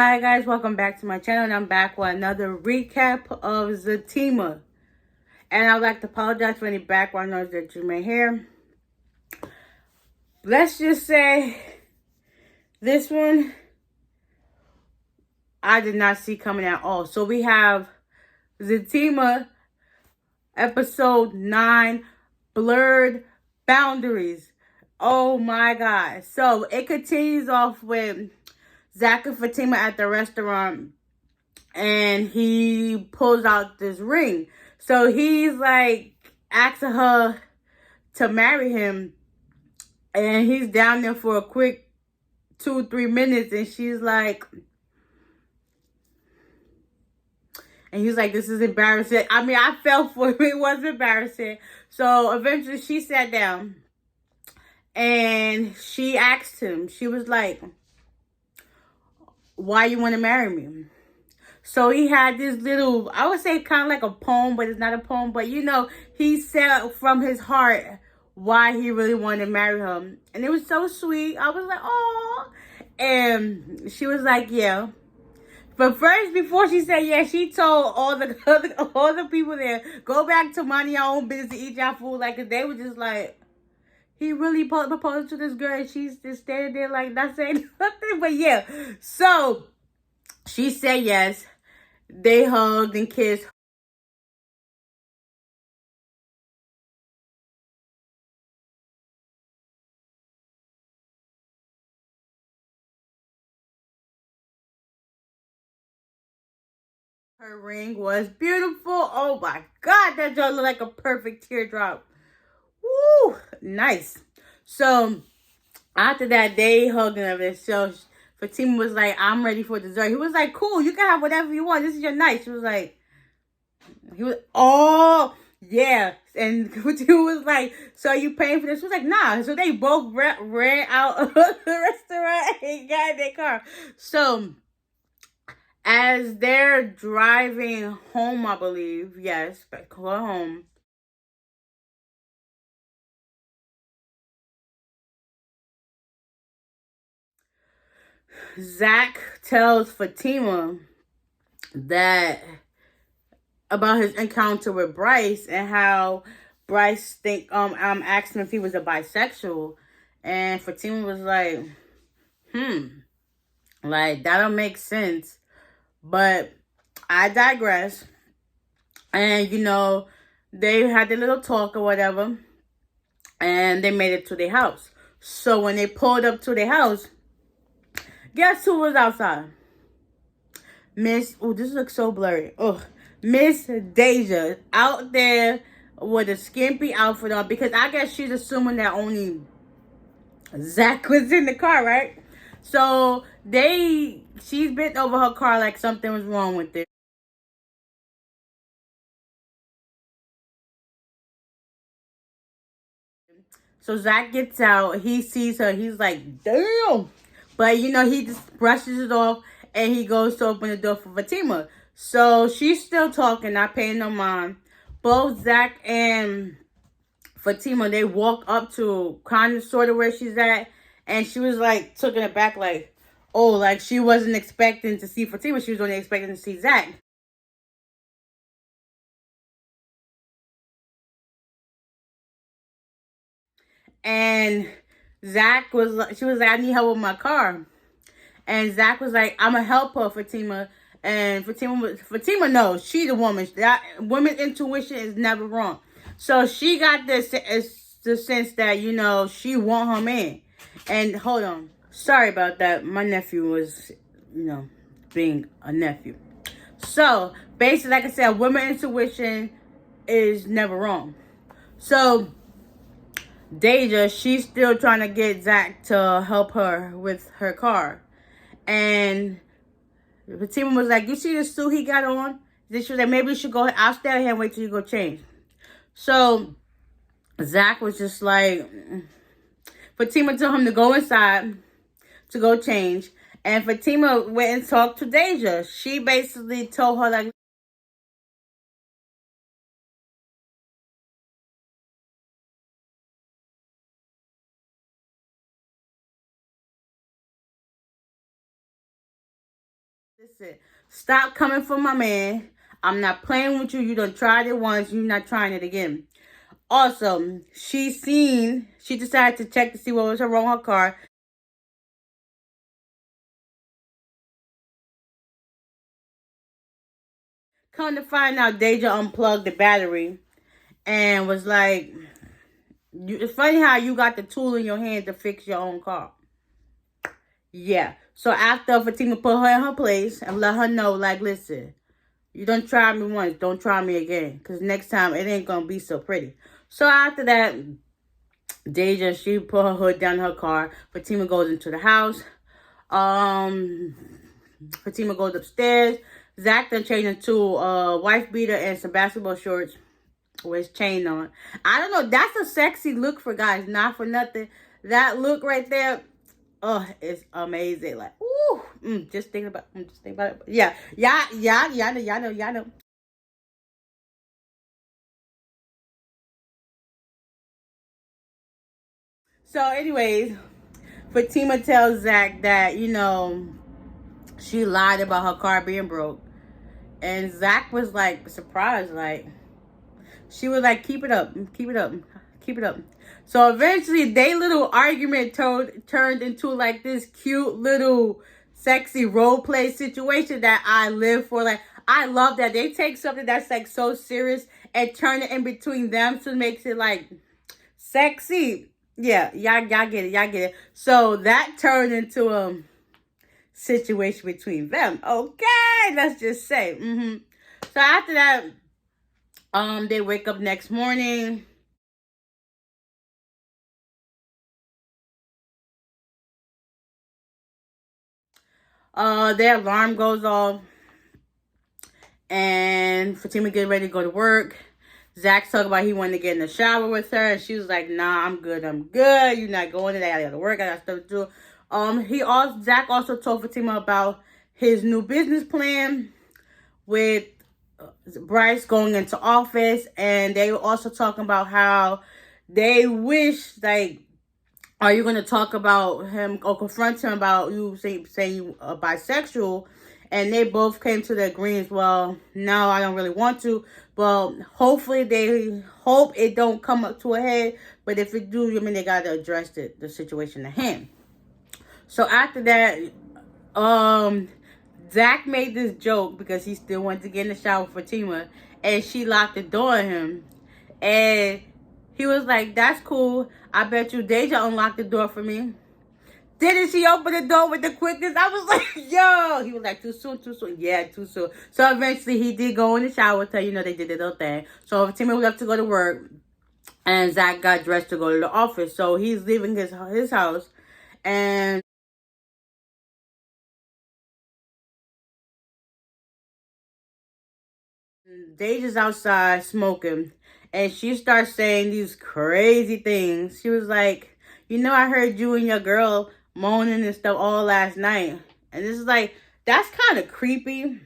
Hi guys, welcome back to my channel, and I'm back with another recap of Zatima. And I'd like to apologize for any background noise that you may hear. Let's just say this one I did not see coming at all. So we have Zatima episode 9, Blurred Boundaries. Oh my god. So it continues off with Zach and Fatima at the restaurant, and he pulls out this ring. So he's like asking her to marry him, and he's down there for a quick 2-3 minutes, and she's like, and he's like, this is embarrassing. I mean, I felt for him. It was embarrassing. So eventually she sat down and she asked him, she was like, why you want to marry me? So he had this little, I would say kind of like a poem, but it's not a poem. But, you know, he said from his heart why he really wanted to marry her. And it was so sweet. I was like, oh. And she was like, yeah. But first, before she said yeah, she told all the people there, go back to minding your own business to eat your food. Like, they were just like, he really proposed to this girl, and she's just standing there like not saying nothing. But yeah, so she said yes. They hugged and kissed. Her ring was beautiful. Oh my God, that joint looked like a perfect teardrop. Woo, nice. So after that, they hugged and everything. So Fatima was like, I'm ready for dessert. He was like, cool, you can have whatever you want. This is your night. She was like, oh, yeah. And Fatima was like, so you paying for this? She was like, nah. So they both ran out of the restaurant and got in their car. So as they're driving home, I believe, yes, back home, Zach tells Fatima that about his encounter with Bryce and how Bryce asked him if he was a bisexual, and Fatima was like, like that don't make sense, but I digress. And you know, they had a little talk or whatever, and they made it to their house. So when they pulled up to their house, guess who was outside? Miss, oh, this looks so blurry. Oh, Miss Deja out there with a skimpy outfit on, because I guess she's assuming that only Zach was in the car, right? So she's bent over her car like something was wrong with it. So Zach gets out. He sees her. He's like, damn. But, you know, he just brushes it off, and he goes to open the door for Fatima. So she's still talking, not paying no mind. Both Zach and Fatima, they walk up to kind of sort of where she's at. And she was like, taken aback, like, oh, like she wasn't expecting to see Fatima. She was only expecting to see Zach. And Zach was like, she was like, I need help with my car. And Zach was like, I'm going to help her, Fatima. And Fatima knows she's a woman. That woman's intuition is never wrong. So she got the sense that, you know, she want her man. And hold on. Sorry about that. My nephew was, you know, being a nephew. So basically, like I said, woman intuition is never wrong. So Deja, she's still trying to get Zach to help her with her car. And Fatima was like, you see the suit he got on? Then she was like, maybe you should go, I'll stay here and wait till you go change. So Zach was just like, Fatima told him to go inside to go change. And Fatima went and talked to Deja. She basically told her, like, Listen, stop coming for my man. I'm not playing with you. You done tried it once. You're not trying it again. Also, she decided to check to see what was wrong with her car. Come to find out, Deja unplugged the battery and was like, it's funny how you got the tool in your hand to fix your own car. Yeah. So after Fatima put her in her place and let her know, like, listen, you done tried me once, don't try me again. Because next time, it ain't going to be so pretty. So after that, Deja, she put her hood down her car. Fatima goes into the house. Um, Fatima goes upstairs. Zach done changed into a wife beater and some basketball shorts with his chain on. I don't know. That's a sexy look for guys. Not for nothing. That look right there, oh, it's amazing. Like, ooh, just think about it. Yeah, y'all know. So, anyways, Fatima tells Zach that, she lied about her car being broke. And Zach was like surprised, like, she was like, keep it up, keep it up, keep it up. So eventually, they little argument turned into like this cute little sexy role play situation that I live for. Like, I love that they take something that's like so serious and turn it in between them, so it makes it like sexy. Yeah, y'all get it, y'all get it. So that turned into a situation between them. Okay, let's just say. So after that, they wake up next morning. Their alarm goes off, and Fatima get ready to go to work. Zach talked about he wanted to get in the shower with her, and she was like, "Nah, I'm good. I'm good. You're not going today. I got to work. I got stuff to do." Zach also told Fatima about his new business plan with Bryce going into office, and they were also talking about how they wish, like, are you going to talk about him or confront him about you saying you are bisexual? And they both came to the agreement, well, no, I don't really want to. But hopefully they hope it don't come up to a head. But if it do, I mean, they got to address the situation at hand. So after that, um, Zach made this joke because he still wanted to get in the shower with Fatima. And she locked the door on him. And he was like, that's cool. I bet you Deja unlocked the door for me. Didn't she open the door with the quickness? I was like, yo. He was like, too soon, too soon. Yeah, too soon. So eventually he did go in the shower with her. They did their little thing. So Timmy left to go to work. And Zach got dressed to go to the office. So he's leaving his house. And Deja's outside smoking. And she starts saying these crazy things. She was like, I heard you and your girl moaning and stuff all last night. And this is like, that's kind of creepy.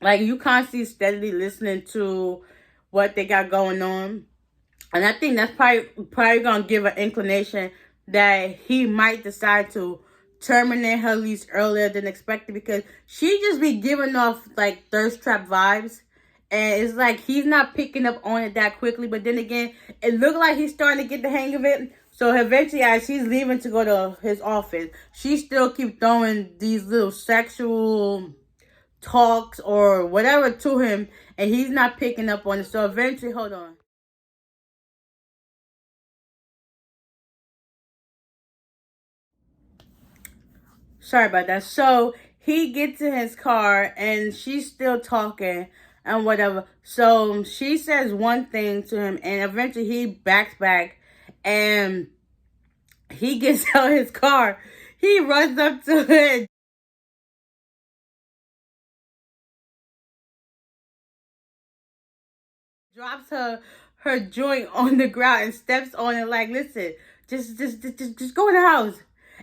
Like, you constantly steadily listening to what they got going on. And I think that's probably going to give an inclination that he might decide to terminate her lease earlier than expected, because she just be giving off like thirst trap vibes. And it's like he's not picking up on it that quickly. But then again, it looked like he's starting to get the hang of it. So eventually, as she's leaving to go to his office, she still keep throwing these little sexual talks or whatever to him. And he's not picking up on it. So eventually, hold on. Sorry about that. So he gets in his car and she's still talking and whatever. So she says one thing to him and eventually he backs back and he gets out his car. He runs up to her, drops her joint on the ground and steps on it like, listen, just go in the house.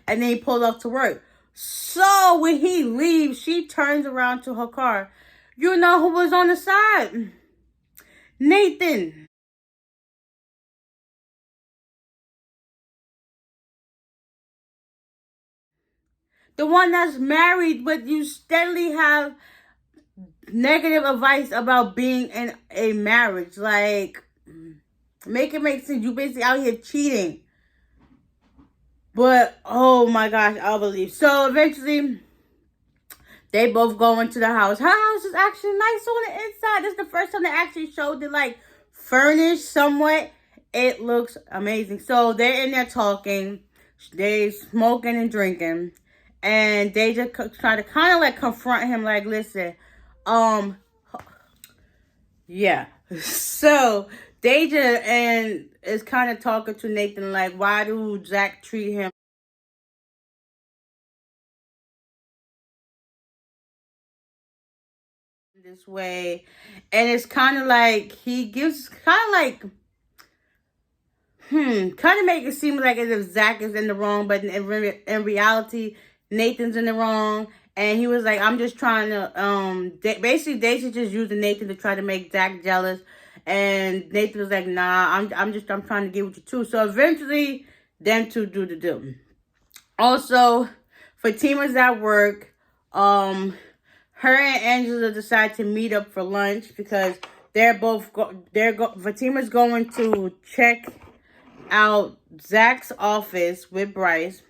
And then he pulled off to work. So when he leaves, she turns around to her car. You know who was on the side? Nathan. The one that's married, but you steadily have negative advice about being in a marriage. Like, make it make sense. You basically out here cheating. But, oh my gosh, I believe. So, eventually, they both go into the house. Her house is actually nice on the inside. This is the first time they actually showed it, like, furnished somewhat. It looks amazing. So, they're in there talking. They smoking and drinking. And they just try to kind of, like, confront him. Like, listen, yeah. So, Deja and is kind of talking to Nathan, like, why do Zach treat him this way? And it's kind of like, he gives, kind of like, kind of make it seem like as if Zach is in the wrong, but in reality, Nathan's in the wrong. And he was like, I'm just trying to, basically, Deja just using Nathan to try to make Zach jealous. And Nathan was like, nah, I'm trying to get with you too. So eventually, them two do the deal. Also, Fatima's at work. Her and Angela decide to meet up for lunch because Fatima's going to check out Zach's office with Bryce.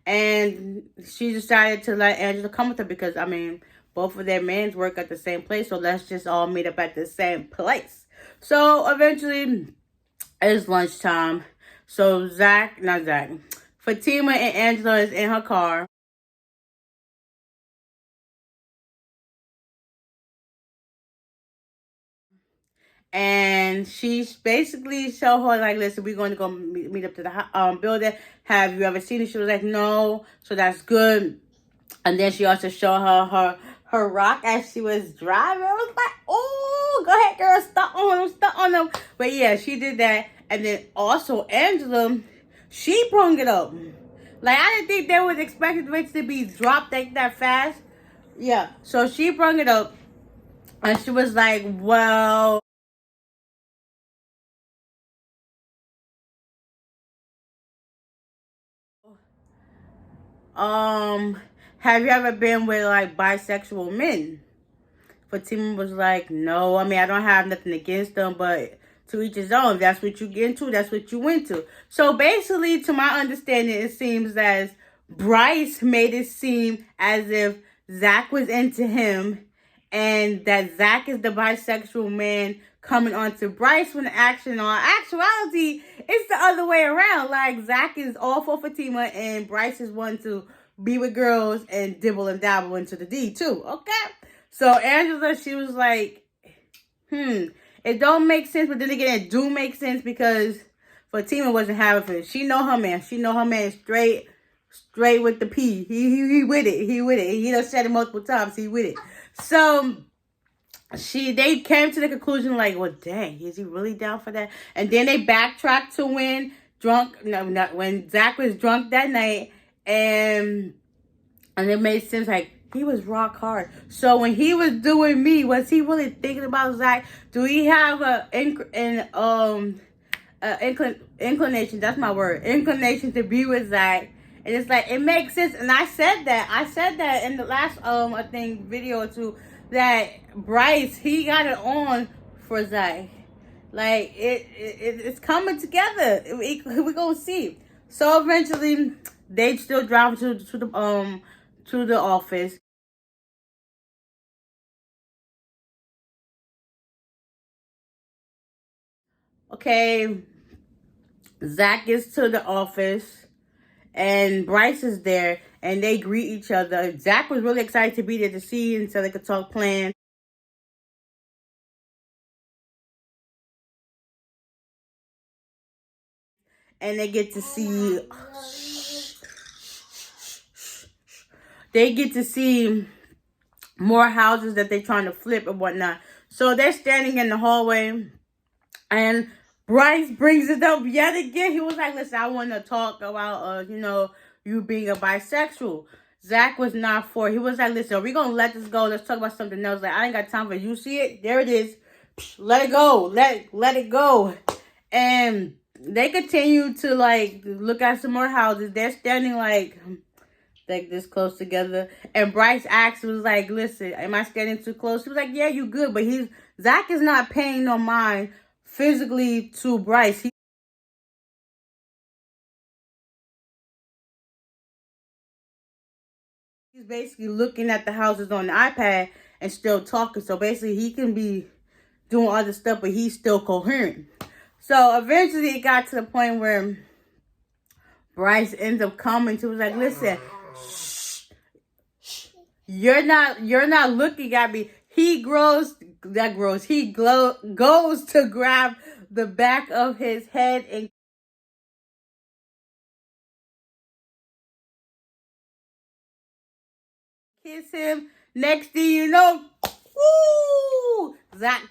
And she decided to let Angela come with her because, I mean, both of their men work at the same place. So let's just all meet up at the same place. So eventually, it's lunchtime. So Fatima and Angela is in her car. And she's basically show her like, listen, we're going to go meet up to the building. Have you ever seen it? She was like, no. So that's good. And then she also showed her rock as she was driving. I was like, oh, go ahead, girl, stop on them. But yeah, she did that. And then also Angela, she brung it up. Like, I didn't think they would expect it to be dropped like that fast. Yeah, so she brung it up. And she was like, well, have you ever been with like bisexual men? Fatima was like, no, I mean, I don't have nothing against them, but to each his own. If that's what you get into, that's what you went to. So basically, to my understanding, it seems as Bryce made it seem as if Zach was into him and that Zach is the bisexual man coming onto Bryce when actuality, it's the other way around. Like, Zach is all for Fatima and Bryce is one to be with girls and dibble and dabble into the D too. Okay? So Angela, she was like, it don't make sense, but then again, it do make sense because Fatima wasn't having it. She know her man. She know her man straight with the P. He with it. He with it. He done said it multiple times. He with it. So they came to the conclusion like, well, dang, is he really down for that? And then they backtracked to when Zach was drunk that night, and it made sense like he was rock hard. So when he was doing me, was he really thinking about Zach? Do he have inclination? That's my word. Inclination to be with Zach. And it's like, it makes sense. And I said that in the last I think video or two, that Bryce, he got it on for Zach. Like, it's coming together. We're gonna see. So eventually, they still drive to the office. Okay, Zach gets to the office and Bryce is there and they greet each other. Zach was really excited to be there to see him so they could talk plans. And they get to see more houses that they're trying to flip and whatnot. So they're standing in the hallway and Bryce brings it up yet again. He was like, listen, I want to talk about, you being a bisexual. Zach was not for it. He was like, listen, are we going to let this go? Let's talk about something else. Like, I ain't got time for it. You see it? There it is. Let it go. Let it go. And they continue to, like, look at some more houses. They're standing, like, like this close together. And Bryce asked, was like, listen, am I standing too close? He was like, yeah, you good. But Zach is not paying no mind physically to Bryce. He's basically looking at the houses on the iPad and still talking. So basically he can be doing other stuff, but he's still coherent. So eventually it got to the point where Bryce ends up coming to, was like, listen, shh, shh, you're not looking at me. He goes to grab the back of his head and kiss him. Next thing you know, woo! Zach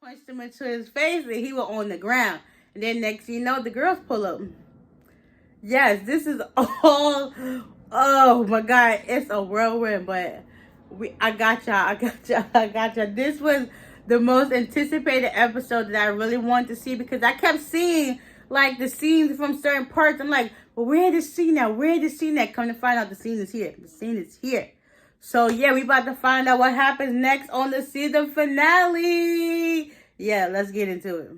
punched him into his face and he was on the ground. And then next thing you know, the girls pull up. Yes, this is all, oh my God, it's a whirlwind, but I got y'all. This was the most anticipated episode that I really wanted to see, because I kept seeing like the scenes from certain parts. I'm like, well, where this scene at? Where this scene at? Come to find out, the scene is here. The scene is here. So yeah, we about to find out what happens next on the season finale. Yeah, let's get into it.